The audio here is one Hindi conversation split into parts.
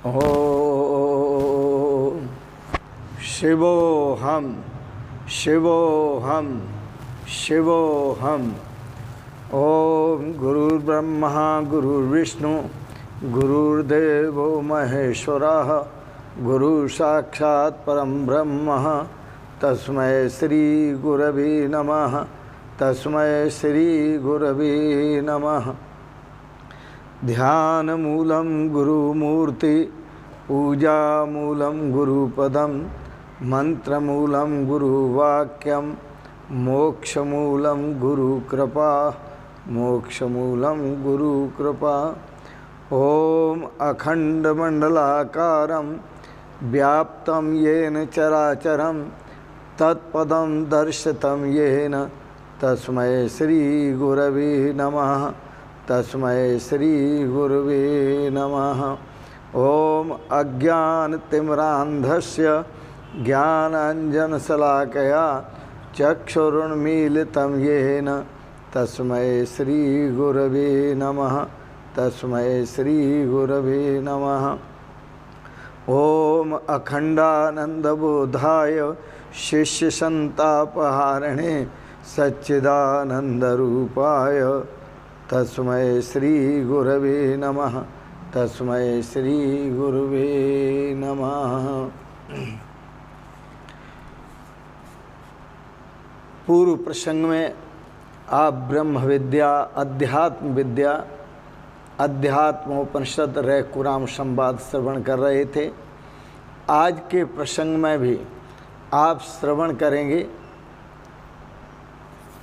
ओम शिवोहम शिवोहम शिवोहम। ओम गुरुर्ब्रह्मा गुरुर्विष्णु गुरुर्देवो महेश्वरः गुरु साक्षात् परम ब्रह्म तस्मै श्री गुरवे नमः। तस्मै श्री गुरवे नमः। ध्यान मूलम गुरुमूर्ति पूजा मूलम गुरुपदम मंत्र मूलम गुरुवाक्यम मोक्ष मूलम गुरुकृपा मोक्ष मूलम गुरुकृपा। ओम अखंड मंडलाकारं व्याप्तं येन चराचरं तत्पदं दर्शितं येन तस्मै श्री गुरवे नमः। तस्मै श्री गुरवे नमः। ओम अज्ञानतिमिरान्धस्य ज्ञानाञ्जनशलाकया चक्षुरुन्मीलितं येन तस्मै श्री गुरवे नमः। तस्मै श्री गुरवे नमः। ओम अखंडानंदबोधाय शिष्यसंतापहारिणे सच्चिदानंदरूपाय तस्मै श्री गुरवे नमः। तस्मै श्री गुरवे नमः। पूर्व प्रसंग में आप ब्रह्म विद्या अध्यात्मोपनिषद रैकुराम संवाद श्रवण कर रहे थे। आज के प्रसंग में भी आप श्रवण करेंगे।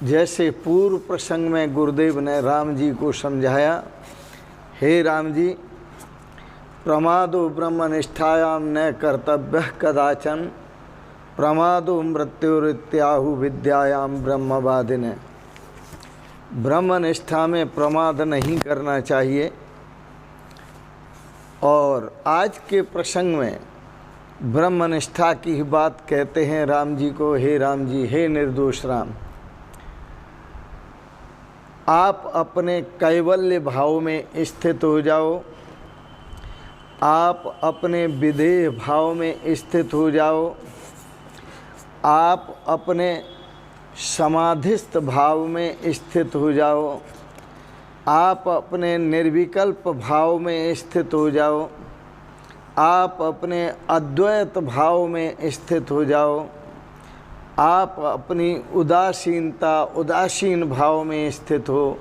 जैसे पूर्व प्रसंग में गुरुदेव ने राम जी को समझाया, हे राम जी, प्रमादो ब्रह्मनिष्ठायां न कर्तव्यः कदाचन प्रमादो मृत्युरित्याहु विद्यायां ब्रह्मवादिने। ब्रह्मनिष्ठा में प्रमाद नहीं करना चाहिए। और आज के प्रसंग में ब्रह्मनिष्ठा की ही बात कहते हैं राम जी को। हे राम जी, हे निर्दोष राम, आप अपने कैवल्य भाव में स्थित हो जाओ। आप अपने विधेय भाव में स्थित हो जाओ। आप अपने समाधिस्थ भाव में स्थित हो जाओ। आप अपने निर्विकल्प भाव में स्थित हो जाओ। आप अपने अद्वैत भाव में स्थित हो जाओ। आप अपनी उदासीन भाव में स्थित हो।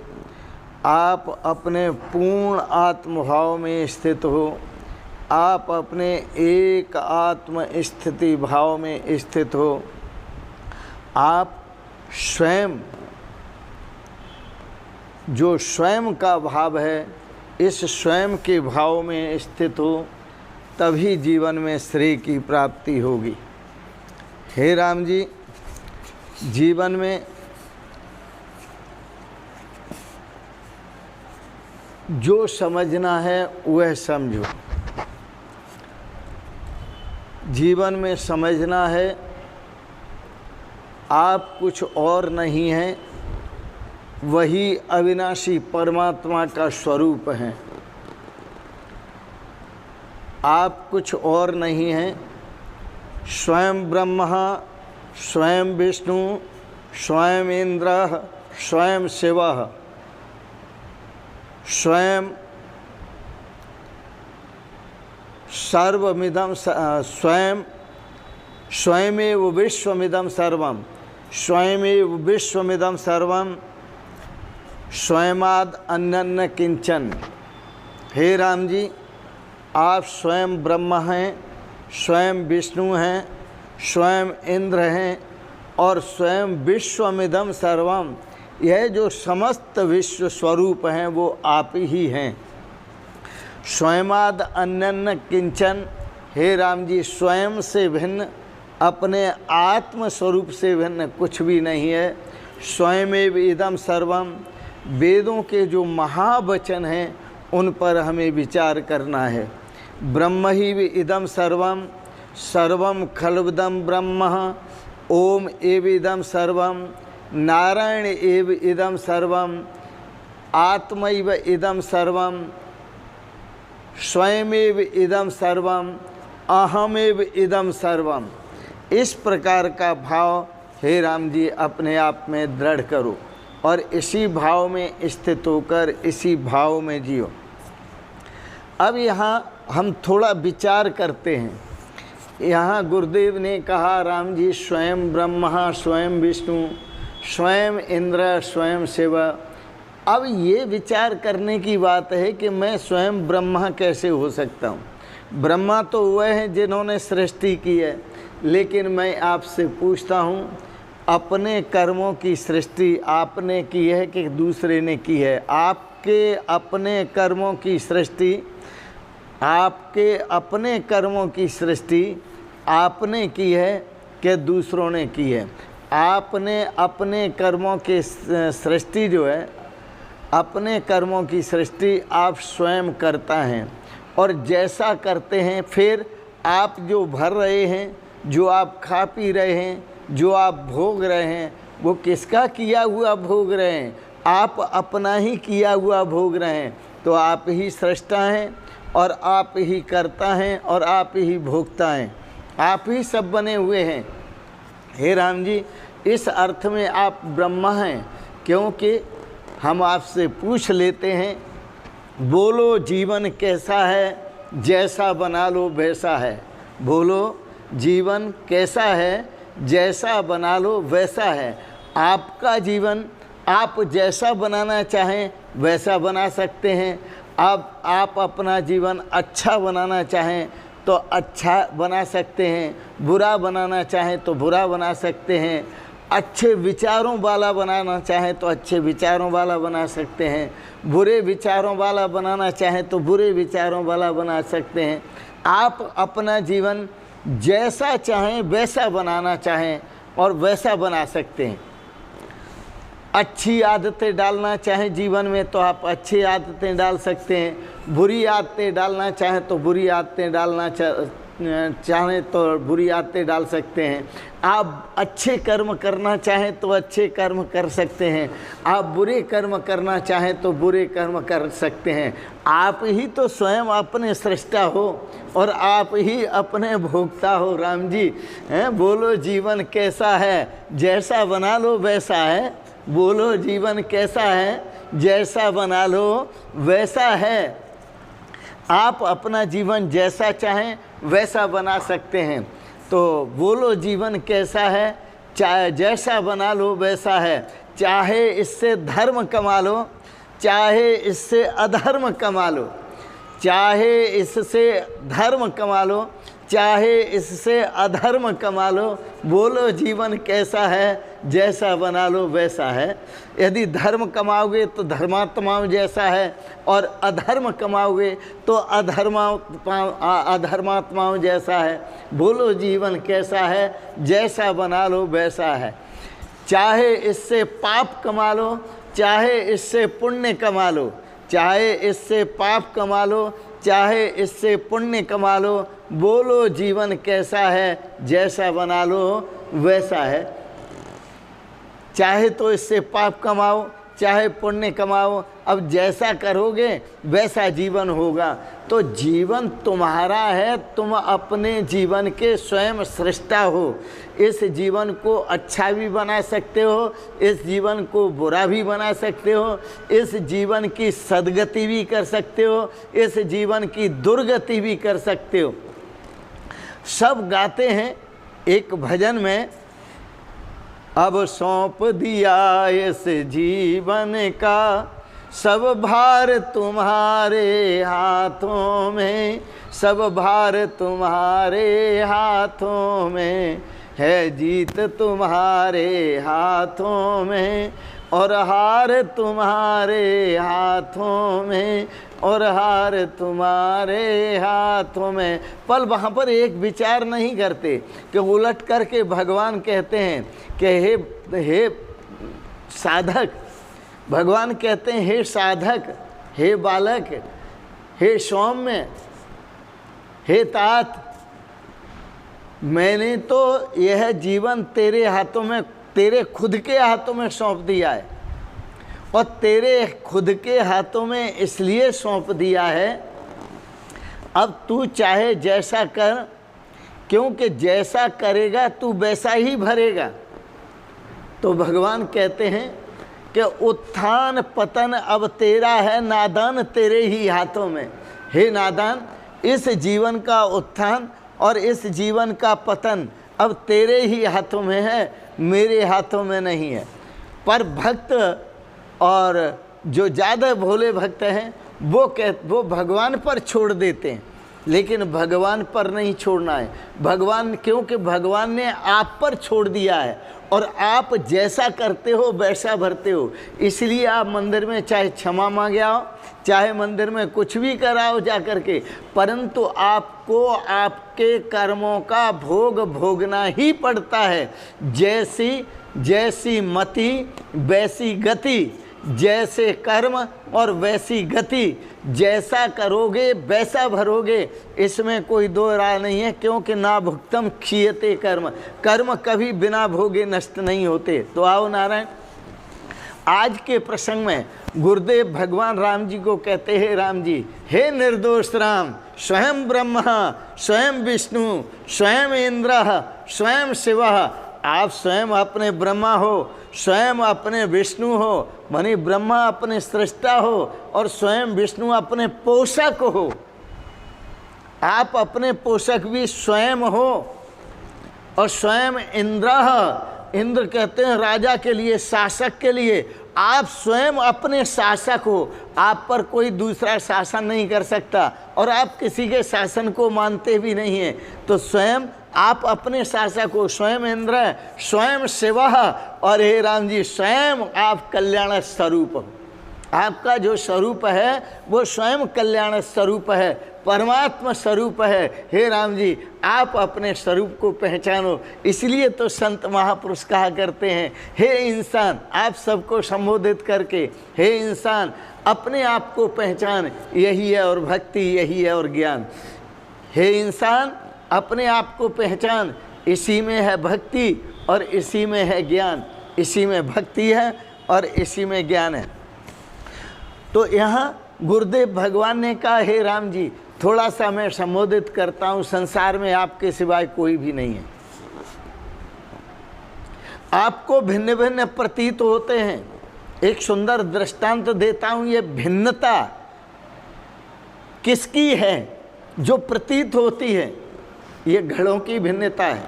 आप अपने पूर्ण आत्म भाव में स्थित हो। आप अपने एक आत्म स्थिति भाव में स्थित हो। आप स्वयं, जो स्वयं का भाव है, इस स्वयं के भाव में स्थित हो, तभी जीवन में श्रेय की प्राप्ति होगी। हे राम जी, जीवन में जो समझना है वह समझो। जीवन में समझना है आप कुछ और नहीं हैं, वही अविनाशी परमात्मा का स्वरूप हैं। आप कुछ और नहीं हैं। स्वयं ब्रह्म, स्वयं विष्णु, स्वयं इंद्र, स्वयं शिव, स्वयं सर्वमिदं स्वयमेव विश्वमिदं सर्वं स्वयमेव विश्वमिदं सर्वं स्वयमाद अन्यन्न किंचन। हे राम जी, आप स्वयं ब्रह्म हैं, स्वयं विष्णु हैं, स्वयं इंद्र हैं और स्वयं विश्वमिदं सर्वम। यह जो समस्त विश्व स्वरूप हैं वो आप ही हैं। स्वयमाद अन्यन्न किंचन। हे राम जी, स्वयं से भिन्न, अपने आत्म स्वरूप से भिन्न कुछ भी नहीं है। स्वयमेव इदं सर्वम। वेदों के जो महावचन हैं उन पर हमें विचार करना है। ब्रह्म ही इदं सर्वम, सर्वम खल्विदं ब्रह्म, ओम एव इदं सर्वम, नारायण एव इदं सर्वम, आत्मैव इदं सर्वम, स्वयमेव इदम सर्वम, अहमेव इदम सर्वम। इस प्रकार का भाव हे राम जी अपने आप में दृढ़ करो और इसी भाव में स्थित होकर इसी भाव में जियो। अब यहाँ हम थोड़ा विचार करते हैं। यहाँ गुरुदेव ने कहा राम जी स्वयं ब्रह्मा, स्वयं विष्णु, स्वयं इंद्र, स्वयं शिव। अब ये विचार करने की बात है कि मैं स्वयं ब्रह्मा कैसे हो सकता हूँ। ब्रह्मा तो वह हैं जिन्होंने सृष्टि की है, लेकिन मैं आपसे पूछता हूँ अपने कर्मों की सृष्टि आपने की है कि दूसरे ने की है? आपके अपने कर्मों की सृष्टि, आपके अपने कर्मों की सृष्टि आपने की है कि दूसरों ने की है? आपने अपने कर्मों की सृष्टि जो है, अपने कर्मों की सृष्टि आप स्वयं करता हैं और जैसा करते हैं फिर आप जो भर रहे हैं, जो आप खा पी रहे हैं, जो आप भोग रहे हैं, वो किसका किया हुआ भोग रहे हैं? आप अपना ही किया हुआ भोग रहे हैं। तो आप ही सृष्टा हैं और आप ही करता हैं और आप ही भोगता हैं, आप ही सब बने हुए हैं। हे राम जी, इस अर्थ में आप ब्रह्मा हैं, क्योंकि हम आपसे पूछ लेते हैं, बोलो जीवन कैसा है, जैसा बना लो वैसा है। बोलो जीवन कैसा है, जैसा बना लो वैसा है। आपका जीवन आप जैसा बनाना चाहें वैसा बना सकते हैं। अब आप अपना जीवन अच्छा बनाना चाहें तो अच्छा बना सकते हैं, बुरा बनाना चाहें तो बुरा बना सकते हैं, अच्छे विचारों वाला बनाना चाहें तो अच्छे विचारों वाला बना सकते हैं, बुरे विचारों वाला बनाना चाहें तो बुरे विचारों वाला बना सकते हैं। आप अपना जीवन जैसा चाहें वैसा बनाना चाहें और वैसा बना सकते हैं। अच्छी आदतें डालना चाहें जीवन में तो आप अच्छी आदतें डाल सकते हैं, बुरी आदतें डालना चाहें तो बुरी आदतें डालना चाहें तो बुरी आदतें डाल सकते हैं। आप अच्छे कर्म करना चाहें तो अच्छे कर्म कर सकते हैं, आप बुरे कर्म करना चाहें तो बुरे कर्म कर सकते हैं। आप ही तो स्वयं अपने सृष्टा हो और आप ही अपने भोक्ता हो। राम जी हैं, बोलो जीवन कैसा है, जैसा बना लो वैसा है। बोलो जीवन कैसा है, जैसा बना लो वैसा है। आप अपना जीवन जैसा चाहें वैसा बना सकते हैं। तो बोलो जीवन कैसा है, चाहे जैसा बना लो वैसा है। चाहे इससे धर्म कमा लो, चाहे इससे अधर्म कमा लो, चाहे इससे धर्म कमा लो, चाहे इससे अधर्म कमा लो। बोलो जीवन कैसा है, जैसा बना लो वैसा है। यदि धर्म कमाओगे तो धर्मात्माओं जैसा है और अधर्म कमाओगे तो अधर्मात्माओं जैसा है। बोलो जीवन कैसा है, जैसा बना लो वैसा है। चाहे इससे पाप कमा लो, चाहे इससे पुण्य कमा लो, चाहे इससे पाप कमा लो, चाहे इससे पुण्य कमा लो। बोलो जीवन कैसा है, जैसा बना लो वैसा है। चाहे तो इससे पाप कमाओ, चाहे पुण्य कमाओ, अब जैसा करोगे वैसा जीवन होगा। तो जीवन तुम्हारा है, तुम अपने जीवन के स्वयं सृष्टा हो। इस जीवन को अच्छा भी बना सकते हो, इस जीवन को बुरा भी बना सकते हो, इस जीवन की सद्गति भी कर सकते हो, इस जीवन की दुर्गति भी कर सकते हो। सब गाते हैं एक भजन में, अब सौंप दिया इस जीवन का सब भार तुम्हारे हाथों में, सब भार तुम्हारे हाथों में है, जीत तुम्हारे हाथों में और हार तुम्हारे हाथों में और हार तुम्हारे हाथों में। पल वहाँ पर एक विचार नहीं करते कि उलट करके भगवान कहते हैं कि हे साधक, भगवान कहते हैं हे साधक, हे बालक, हे सौम्य, हे तात, मैंने तो यह जीवन तेरे हाथों में, तेरे खुद के हाथों में सौंप दिया है। और तेरे खुद के हाथों में इसलिए सौंप दिया है अब तू चाहे जैसा कर, क्योंकि जैसा करेगा तू वैसा ही भरेगा। तो भगवान कहते हैं कि उत्थान पतन अब तेरा है नादान, तेरे ही हाथों में। हे नादान, इस जीवन का उत्थान और इस जीवन का पतन अब तेरे ही हाथों में है, मेरे हाथों में नहीं है। पर भक्त और जो ज़्यादा भोले भक्त हैं वो भगवान पर छोड़ देते हैं, लेकिन भगवान पर नहीं छोड़ना है। भगवान, क्योंकि भगवान ने आप पर छोड़ दिया है और आप जैसा करते हो वैसा भरते हो। इसलिए आप मंदिर में चाहे क्षमा मांगे आओ, चाहे मंदिर में कुछ भी कराओ जा करके, परंतु आपको आपके कर्मों का भोग भोगना ही पड़ता है। जैसी मति वैसी गति, जैसे कर्म और वैसी गति, जैसा करोगे वैसा भरोगे, इसमें कोई दो राय नहीं है। क्योंकि ना भुक्तम क्षीयते कर्म, कर्म कभी बिना भोगे नष्ट नहीं होते। तो आओ नारायण, आज के प्रसंग में गुरुदेव भगवान राम जी को कहते हैं, राम जी, हे निर्दोष राम, स्वयं ब्रह्म, स्वयं विष्णु, स्वयं इंद्र, स्वयं शिव, आप स्वयं अपने ब्रह्मा हो, स्वयं अपने विष्णु हो, मानी ब्रह्मा अपने सृष्टा हो और स्वयं विष्णु अपने पोषक हो। आप अपने पोषक भी स्वयं हो और स्वयं इंद्र कहते हैं राजा के लिए, शासक के लिए। आप स्वयं अपने शासक हो, आप पर कोई दूसरा शासन नहीं कर सकता और आप किसी के शासन को मानते भी नहीं हैं। तो स्वयं आप अपने शासक हो, स्वयं इंद्र, स्वयं शिव, और हे राम जी स्वयं आप कल्याण स्वरूप हो। आपका जो स्वरूप है वो स्वयं कल्याण स्वरूप है, परमात्मा स्वरूप है। हे राम जी, आप अपने स्वरूप को पहचानो। इसलिए तो संत महापुरुष कहा करते हैं, हे इंसान, आप सबको संबोधित करके, हे इंसान अपने आप को पहचान, यही है और भक्ति, यही है और ज्ञान। हे इंसान अपने आप को पहचान, इसी में है भक्ति और इसी में है ज्ञान। इसी में भक्ति है और इसी में ज्ञान है। तो यहाँ गुरुदेव भगवान ने कहा, हे राम जी, थोड़ा सा मैं संबोधित करता हूँ, संसार में आपके सिवाय कोई भी नहीं है। आपको भिन्न भिन्न प्रतीत होते हैं। एक सुंदर दृष्टांत देता हूँ, ये भिन्नता किसकी है जो प्रतीत होती है? ये घड़ों की भिन्नता है।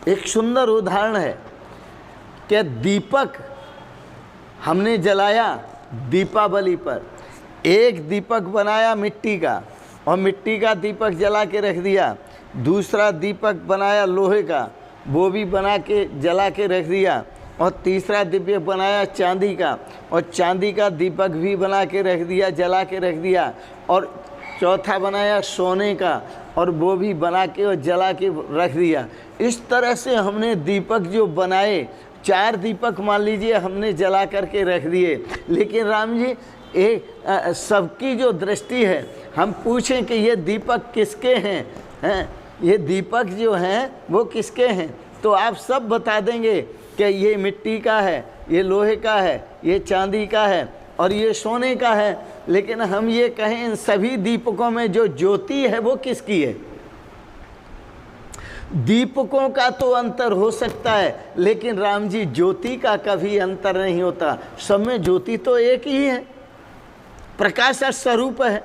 एक सुंदर उदाहरण है कि दीपक हमने जलाया दीपावली पर, एक दीपक बनाया मिट्टी का और मिट्टी का दीपक जला के रख दिया, दूसरा दीपक बनाया लोहे का, वो भी बना के जला के रख दिया, और तीसरा दीपक बनाया चांदी का और चांदी का दीपक भी बना के रख दिया, जला के रख दिया, और चौथा बनाया सोने का और वो भी बना के और जला के रख दिया। इस तरह से हमने दीपक जो बनाए, 4 दीपक मान लीजिए हमने जला करके रख दिए। लेकिन राम जी, सबकी जो दृष्टि है, हम पूछें कि ये दीपक किसके हैं, ये दीपक जो हैं वो किसके हैं, तो आप सब बता देंगे कि ये मिट्टी का है, ये लोहे का है, ये चांदी का है और ये सोने का है। लेकिन हम ये कहें इन सभी दीपकों में जो ज्योति है वो किसकी है? दीपकों का तो अंतर हो सकता है, लेकिन राम जी ज्योति का कभी अंतर नहीं होता। सब में ज्योति तो एक ही है, प्रकाश स्वरूप है।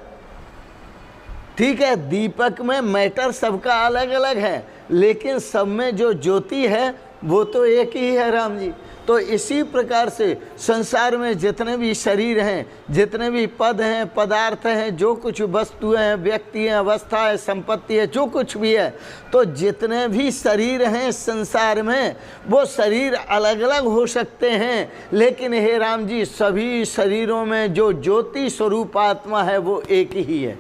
ठीक है, दीपक में मैटर सबका अलग अलग है, लेकिन सब में जो ज्योति है वो तो एक ही है राम जी। तो इसी प्रकार से संसार में जितने भी शरीर हैं, जितने भी पद हैं, पदार्थ हैं, जो कुछ वस्तुएं हैं, व्यक्ति हैं, अवस्था है, संपत्ति है, जो कुछ भी है, तो जितने भी शरीर हैं संसार में, वो शरीर अलग अलग हो सकते हैं, लेकिन हे राम जी सभी शरीरों में जो ज्योति स्वरूप आत्मा है वो एक ही है।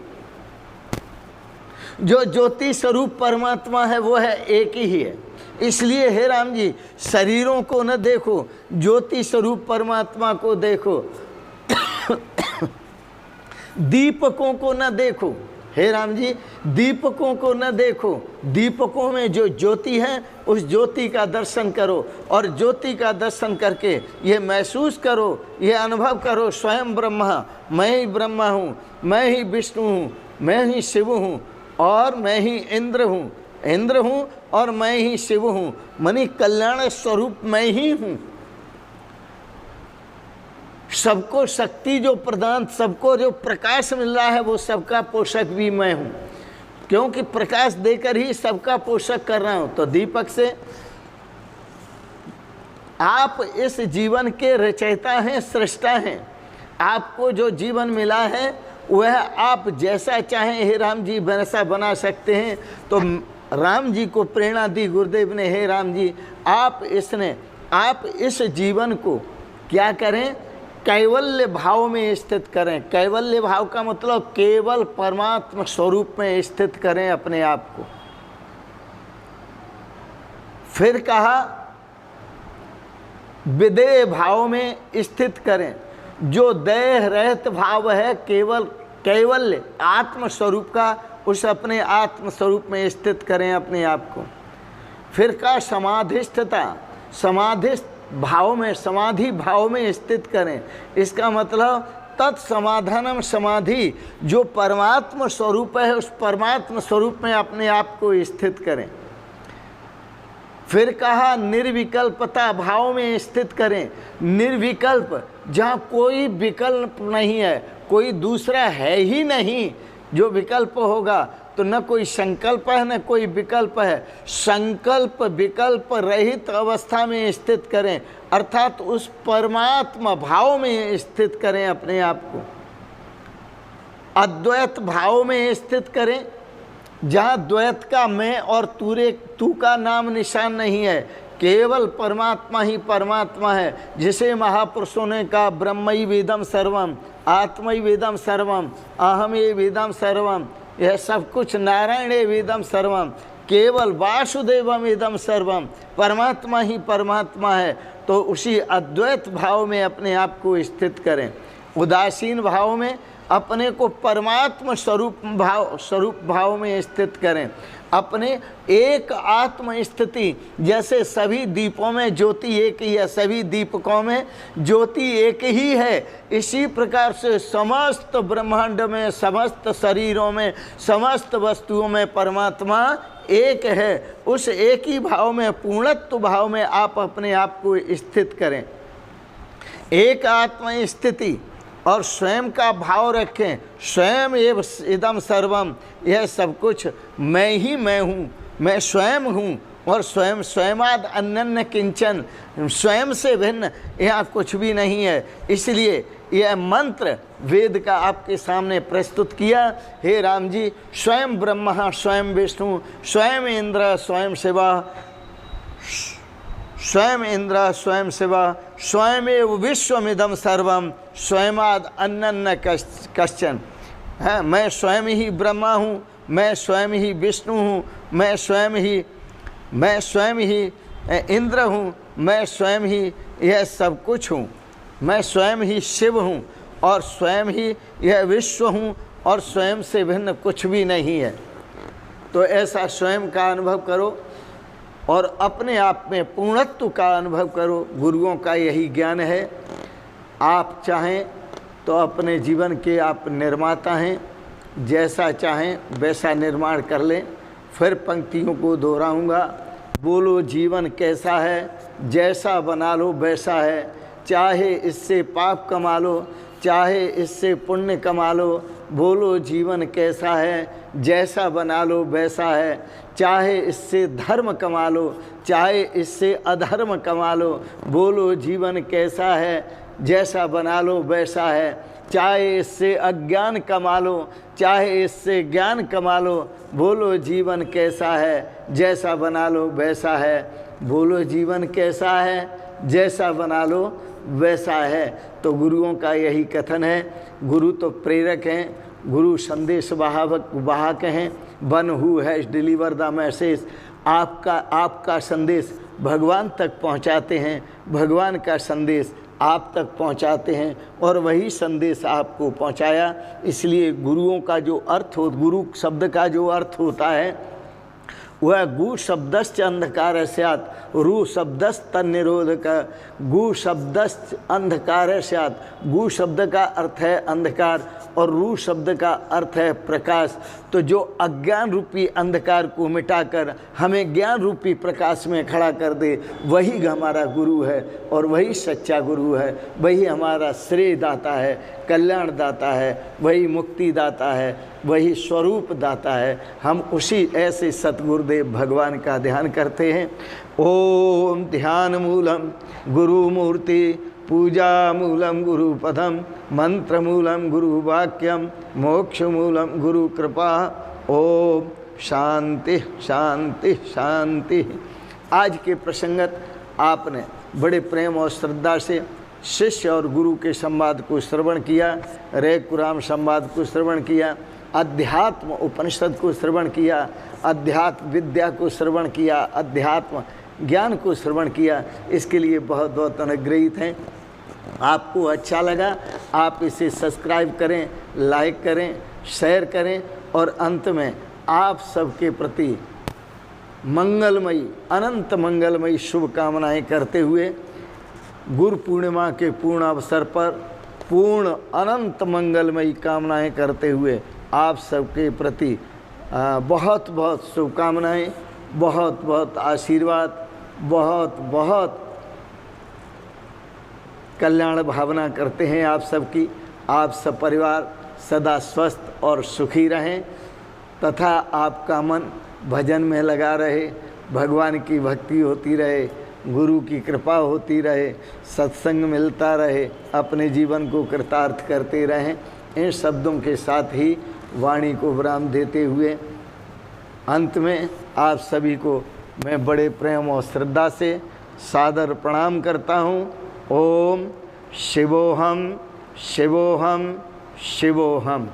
जो ज्योति स्वरूप परमात्मा है वो है एक ही है। इसलिए हे राम जी, शरीरों को न देखो, ज्योति स्वरूप परमात्मा को देखो। दीपकों को न देखो, हे राम जी, दीपकों को न देखो। दीपकों में जो ज्योति है उस ज्योति का दर्शन करो, और ज्योति का दर्शन करके ये महसूस करो, ये अनुभव करो, स्वयं ब्रह्मा, मैं ही ब्रह्मा हूँ, मैं ही विष्णु हूँ, मैं ही शिव हूँ और मैं ही इंद्र हूँ, इंद्र हूँ और मैं ही शिव हूँ, मनी कल्याण स्वरूप मैं ही हूँ। सबको शक्ति जो प्रदान, सबको जो प्रकाश मिल रहा है वो सबका पोषक भी मैं हूँ, क्योंकि प्रकाश देकर ही सबका पोषक कर रहा हूँ। तो दीपक से आप इस जीवन के रचयिता हैं, सृष्टा हैं। आपको जो जीवन मिला है वह आप जैसा चाहें हे राम जी वैसा बना सकते हैं। तो राम जी को प्रेरणा दी गुरुदेव ने, हे राम जी आप इस जीवन को क्या करें, कैवल्य भाव में स्थित करें। कैवल्य भाव का मतलब केवल परमात्मा स्वरूप में स्थित करें अपने आप को। फिर कहा विदेह भाव में स्थित करें, जो देह रहित भाव है केवल कैवल्य आत्म स्वरूप का, उस अपने आत्म स्वरूप में स्थित करें अपने आप को। फिर का समाधिष्ठता, समाधिस्थ भाव में, समाधि भाव में स्थित करें। इसका मतलब तत्समाधानम समाधि, जो परमात्मा स्वरूप है उस परमात्मा स्वरूप में अपने आप को स्थित करें। फिर कहा निर्विकल्पता भाव में स्थित करें। निर्विकल्प, जहाँ कोई विकल्प नहीं है, कोई दूसरा है ही नहीं। जो विकल्प होगा तो न कोई संकल्प है न कोई विकल्प है। संकल्प विकल्प रहित अवस्था में स्थित करें, अर्थात उस परमात्मा भाव में स्थित करें अपने आप को। अद्वैत भाव में स्थित करें, जहाँ द्वैत का मैं और तू का नाम निशान नहीं है, केवल परमात्मा ही परमात्मा है। जिसे महापुरुषों ने कहा ब्रह्मैवेदम सर्वम, आत्मैवेदम सर्वम, अहमेवेदम सर्वम, यह सब कुछ नारायणेवेदम सर्वम, केवल वासुदेवम इदम सर्वम, परमात्मा ही परमात्मा है। तो उसी अद्वैत भाव में अपने आप को स्थित करें। उदासीन भाव में अपने को परमात्मा स्वरूप भाव में स्थित करें। अपने एक आत्म स्थिति, जैसे सभी दीपों में ज्योति एक ही है, सभी दीपकों में ज्योति एक ही है, इसी प्रकार से समस्त ब्रह्मांड में, समस्त शरीरों में, समस्त वस्तुओं में परमात्मा एक है। उस एक ही भाव में, पूर्णत्व भाव में आप अपने आप को स्थित करें। एक आत्म स्थिति और स्वयं का भाव रखें। स्वयं एव इदम सर्वम, यह सब कुछ मैं ही मैं हूँ, मैं स्वयं हूँ और स्वयं स्वयमाद अन्य किंचन, स्वयं से भिन्न यहाँ कुछ भी नहीं है। इसलिए यह मंत्र वेद का आपके सामने प्रस्तुत किया। हे राम जी, स्वयं ब्रह्मा, स्वयं विष्णु, स्वयं इंद्र, स्वयं शिवा, स्वयं इंद्र, स्वयं शिवा, स्वयमेव विश्वमिदं सर्वम, स्वयमाद अन्य कश्चन है। मैं स्वयं ही ब्रह्मा हूँ, मैं स्वयं ही विष्णु हूँ, मैं स्वयं ही इंद्र हूँ, मैं स्वयं ही यह सब कुछ हूँ, मैं स्वयं ही शिव हूँ और स्वयं ही यह विश्व हूँ और स्वयं से भिन्न कुछ भी नहीं है। तो ऐसा स्वयं का अनुभव करो और अपने आप में पूर्णत्व का अनुभव करो। गुरुओं का यही ज्ञान है। आप चाहें तो अपने जीवन के आप निर्माता हैं, जैसा चाहें वैसा निर्माण कर लें। फिर पंक्तियों को दोहराऊंगा। बोलो जीवन कैसा है, जैसा बना लो वैसा है, चाहे इससे पाप कमा लो, चाहे इससे पुण्य कमा लो। बोलो जीवन कैसा है, जैसा बना लो वैसा है, चाहे इससे धर्म कमा लो, चाहे इससे अधर्म कमा लो। बोलो जीवन कैसा है, जैसा बना लो वैसा है, चाहे इससे अज्ञान कमा लो, चाहे इससे ज्ञान कमा लो। बोलो जीवन कैसा है, जैसा बना लो वैसा है। बोलो जीवन कैसा है, जैसा बना लो वैसा है। तो गुरुओं का यही कथन है। गुरु तो प्रेरक हैं, गुरु संदेश वाहक हैं। One who has deliver the message, आपका संदेश भगवान तक पहुंचाते हैं, भगवान का संदेश आप तक पहुंचाते हैं और वही संदेश आपको पहुंचाया। इसलिए गुरुओं का जो अर्थ हो, गुरु शब्द का जो अर्थ होता है वह गु शब्दश्च अंधकार स्यात् रु शब्दस्त तन्निरोधक। गु शब्दश्च अंधकार स्यात्, गु शब्द का अर्थ है अंधकार और रू शब्द का अर्थ है प्रकाश। तो जो अज्ञान रूपी अंधकार को मिटाकर हमें ज्ञान रूपी प्रकाश में खड़ा कर दे, वही हमारा गुरु है और वही सच्चा गुरु है। वही हमारा श्रेय दाता है, कल्याण दाता है, वही मुक्ति दाता है, वही स्वरूप दाता है। हम उसी ऐसे सतगुरुदेव भगवान का ध्यान करते हैं। ओम ध्यान मूलम गुरु मूर्ति, पूजा मूलम गुरु पदम, मंत्र मूलम गुरु वाक्यम, मोक्ष मूलम गुरु कृपा। ओम शांति शांति शांति। आज के प्रसंगत आपने बड़े प्रेम और श्रद्धा से शिष्य और गुरु के संवाद को श्रवण किया, रेकुराम संवाद को श्रवण किया, अध्यात्म उपनिषद को श्रवण किया, अध्यात्म विद्या को श्रवण किया, अध्यात्म ज्ञान को श्रवण किया। इसके लिए बहुत बहुत अनुग्रहित हैं। आपको अच्छा लगा आप इसे सब्सक्राइब करें, लाइक करें, शेयर करें और अंत में आप सबके प्रति मंगलमयी, अनंत मंगलमयी शुभकामनाएं करते हुए गुरु पूर्णिमा के पूर्ण अवसर पर पूर्ण अनंत मंगलमयी कामनाएं करते हुए आप सबके प्रति बहुत बहुत शुभकामनाएं, बहुत बहुत आशीर्वाद, बहुत बहुत कल्याण भावना करते हैं आप सबकी। आप सब परिवार सदा स्वस्थ और सुखी रहें तथा आपका मन भजन में लगा रहे, भगवान की भक्ति होती रहे, गुरु की कृपा होती रहे, सत्संग मिलता रहे, अपने जीवन को कृतार्थ करते रहें। इन शब्दों के साथ ही वाणी को विराम देते हुए अंत में आप सभी को मैं बड़े प्रेम और श्रद्धा से सादर प्रणाम करता हूँ। ओम शिवोहम शिवोहम शिवोहम।